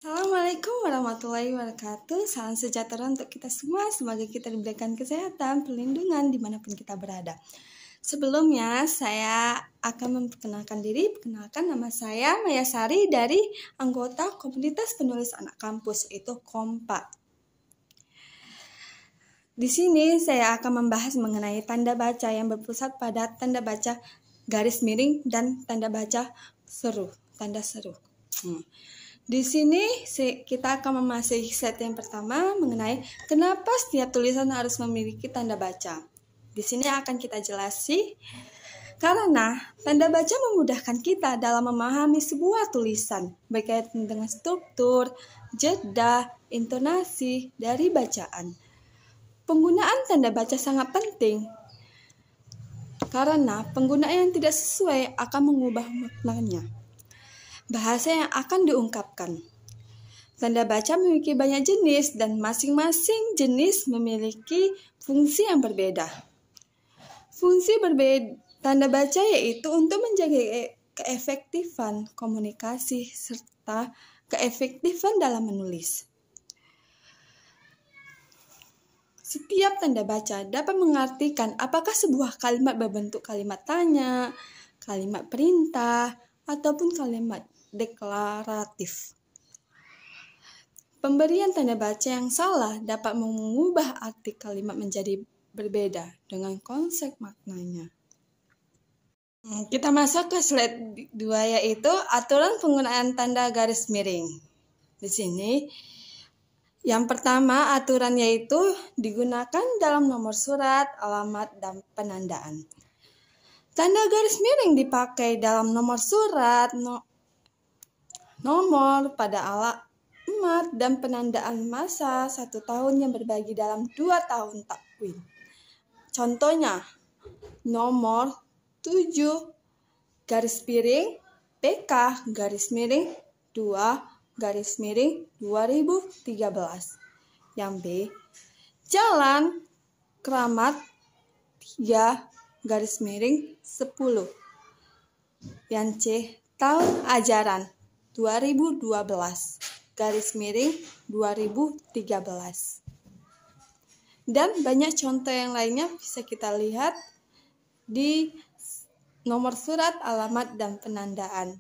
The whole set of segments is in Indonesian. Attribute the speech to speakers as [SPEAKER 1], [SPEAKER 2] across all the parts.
[SPEAKER 1] Assalamualaikum warahmatullahi wabarakatuh. Salam sejahtera untuk kita semua. Semoga kita diberikan kesehatan, perlindungan dimanapun kita berada. Sebelumnya saya akan memperkenalkan diri. Perkenalkan, nama saya Maya Sari dari anggota komunitas penulis anak kampus, yaitu Kompa. Di sini saya akan membahas mengenai tanda baca yang berpusat pada tanda baca garis miring dan tanda baca tanda seru. Di sini kita akan memasuki set yang pertama mengenai kenapa setiap tulisan harus memiliki tanda baca. Di sini akan kita jelasin karena tanda baca memudahkan kita dalam memahami sebuah tulisan berkaitan dengan struktur, jeda, intonasi dari bacaan. Penggunaan tanda baca sangat penting karena penggunaan yang tidak sesuai akan mengubah maknanya. Bahasa yang akan diungkapkan. Tanda baca memiliki banyak jenis dan masing-masing jenis memiliki fungsi yang berbeda. Fungsi tanda baca yaitu untuk menjaga keefektifan komunikasi serta keefektifan dalam menulis. Setiap tanda baca dapat mengartikan apakah sebuah kalimat berbentuk kalimat tanya, kalimat perintah, ataupun kalimat deklaratif. Pemberian tanda baca yang salah dapat mengubah arti kalimat menjadi berbeda dengan konsep maknanya. Kita masuk ke slide 2, yaitu aturan penggunaan tanda garis miring. Di sini yang pertama aturan yaitu digunakan dalam nomor surat, alamat, dan penandaan. Tanda garis miring dipakai dalam nomor surat, nomor pada alamat, dan penandaan masa 1 tahun yang berbagi dalam 2 tahun takwim. Contohnya, nomor 7 garis miring PK garis miring 2 garis miring 2013. Yang B, Jalan Keramat 3 garis miring 10. Yang C, tahun ajaran 2012 garis miring 2013. Dan banyak contoh yang lainnya bisa kita lihat di nomor surat, alamat, dan penandaan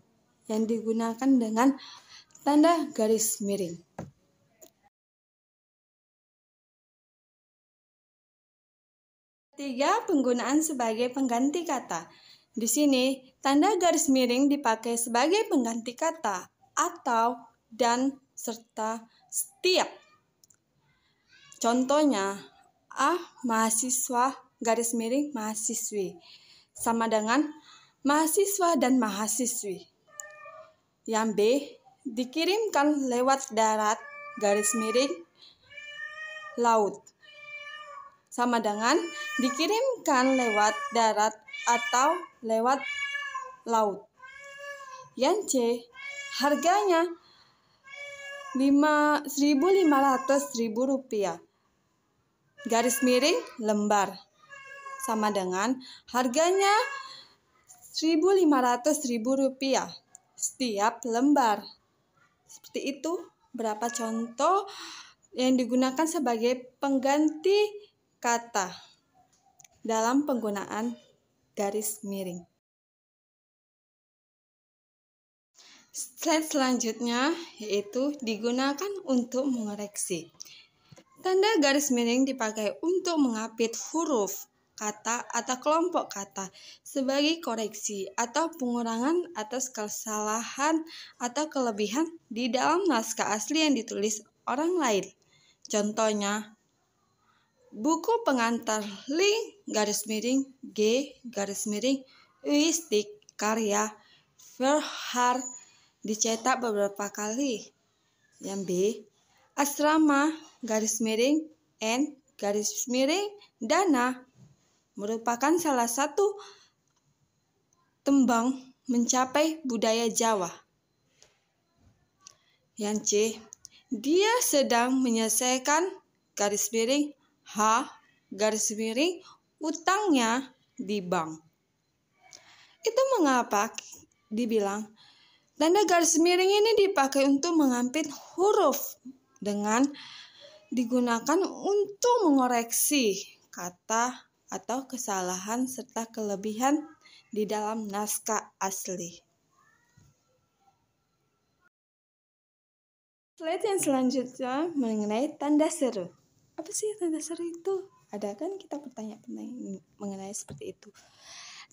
[SPEAKER 1] yang digunakan dengan tanda garis miring. Ketiga, penggunaan sebagai pengganti kata. Di sini, tanda garis miring dipakai sebagai pengganti kata atau dan serta setiap. Contohnya, mahasiswa garis miring mahasiswi sama dengan mahasiswa dan mahasiswi. Yang B, dikirimkan lewat darat garis miring laut sama dengan dikirimkan lewat darat atau lewat laut. Yang C, harganya Rp1.500.000 garis miring lembar sama dengan harganya Rp1.500.000 setiap lembar. Seperti itu berapa contoh yang digunakan sebagai pengganti kata dalam penggunaan garis miring. Slide selanjutnya yaitu digunakan untuk mengoreksi. Tanda garis miring dipakai untuk mengapit huruf, kata, atau kelompok kata sebagai koreksi atau pengurangan atas kesalahan atau kelebihan di dalam naskah asli yang ditulis orang lain. Contohnya, buku pengantar link garis miring G garis miring Uistik karya Verhaar dicetak beberapa kali. Yang B, asrama garis miring N garis miring Dana merupakan salah satu tembang mencapai budaya Jawa. Yang C, dia sedang menyelesaikan garis miring H garis miring utangnya di bank. Itu mengapa dibilang Tanda garis miring ini dipakai untuk mengampit huruf dengan digunakan untuk mengoreksi kata atau kesalahan serta kelebihan di dalam naskah asli. Slide yang selanjutnya mengenai tanda seru. Apa sih tanda seru itu? Ada kan kita bertanya-tanya mengenai seperti itu.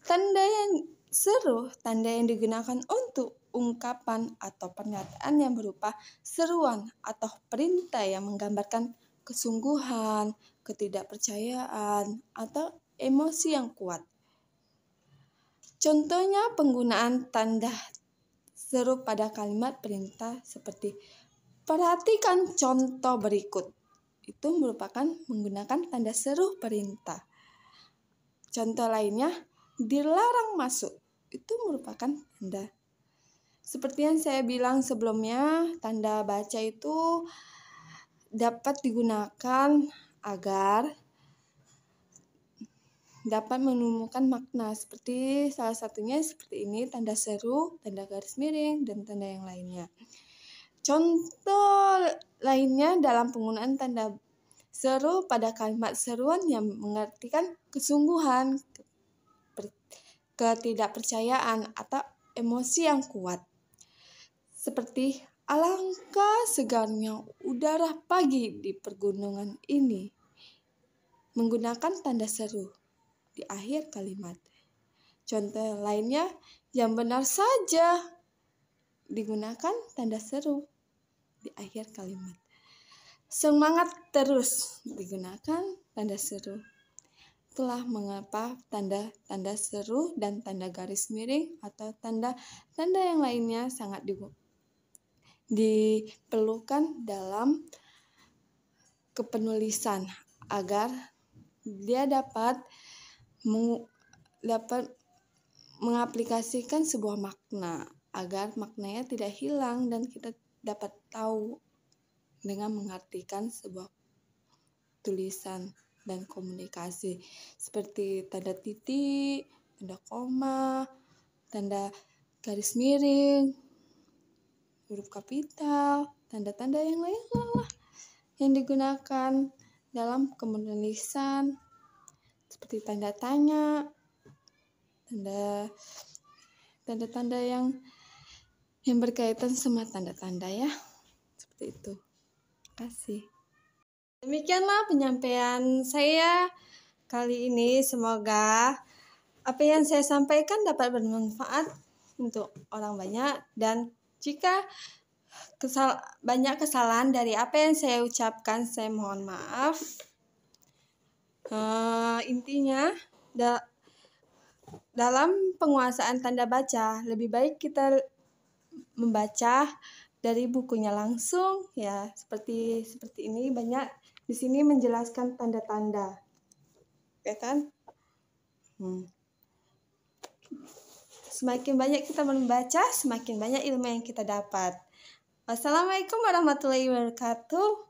[SPEAKER 1] Tanda yang seru, tanda yang digunakan untuk ungkapan atau pernyataan yang berupa seruan atau perintah yang menggambarkan kesungguhan, ketidakpercayaan, atau emosi yang kuat. Contohnya penggunaan tanda seru pada kalimat perintah seperti perhatikan contoh berikut. Itu merupakan menggunakan tanda seru perintah. Contoh lainnya, dilarang masuk. Itu merupakan tanda. Seperti yang saya bilang sebelumnya, tanda baca itu dapat digunakan agar dapat menemukan makna. Seperti salah satunya seperti ini, tanda seru, tanda garis miring, dan tanda yang lainnya. Contoh lainnya dalam penggunaan tanda seru pada kalimat seruan yang mengartikan kesungguhan, ketidakpercayaan, atau emosi yang kuat. Seperti alangkah segarnya udara pagi di pegunungan ini. Menggunakan tanda seru di akhir kalimat. Contoh lainnya yang benar saja digunakan tanda seru di akhir kalimat. Semangat terus digunakan tanda seru. Itulah mengapa tanda seru dan tanda garis miring atau tanda yang lainnya sangat diperlukan dalam kepenulisan agar dia dapat mengaplikasikan sebuah makna agar maknanya tidak hilang dan kita dapat tahu dengan mengartikan sebuah tulisan dan komunikasi seperti tanda titik, tanda koma, tanda garis miring, huruf kapital, tanda-tanda yang lain yang digunakan dalam penulisan seperti tanda tanya, tanda-tanda yang berkaitan sama tanda-tanda ya. Seperti itu. Terima kasih. Demikianlah penyampaian saya kali ini. Semoga apa yang saya sampaikan dapat bermanfaat untuk orang banyak, dan jika banyak kesalahan dari apa yang saya ucapkan, saya mohon maaf. Intinya dalam penguasaan tanda baca lebih baik kita membaca dari bukunya langsung ya, seperti ini. Banyak di sini menjelaskan tanda-tanda, ya kan? Semakin banyak kita membaca, semakin banyak ilmu yang kita dapat. Wassalamualaikum warahmatullahi wabarakatuh.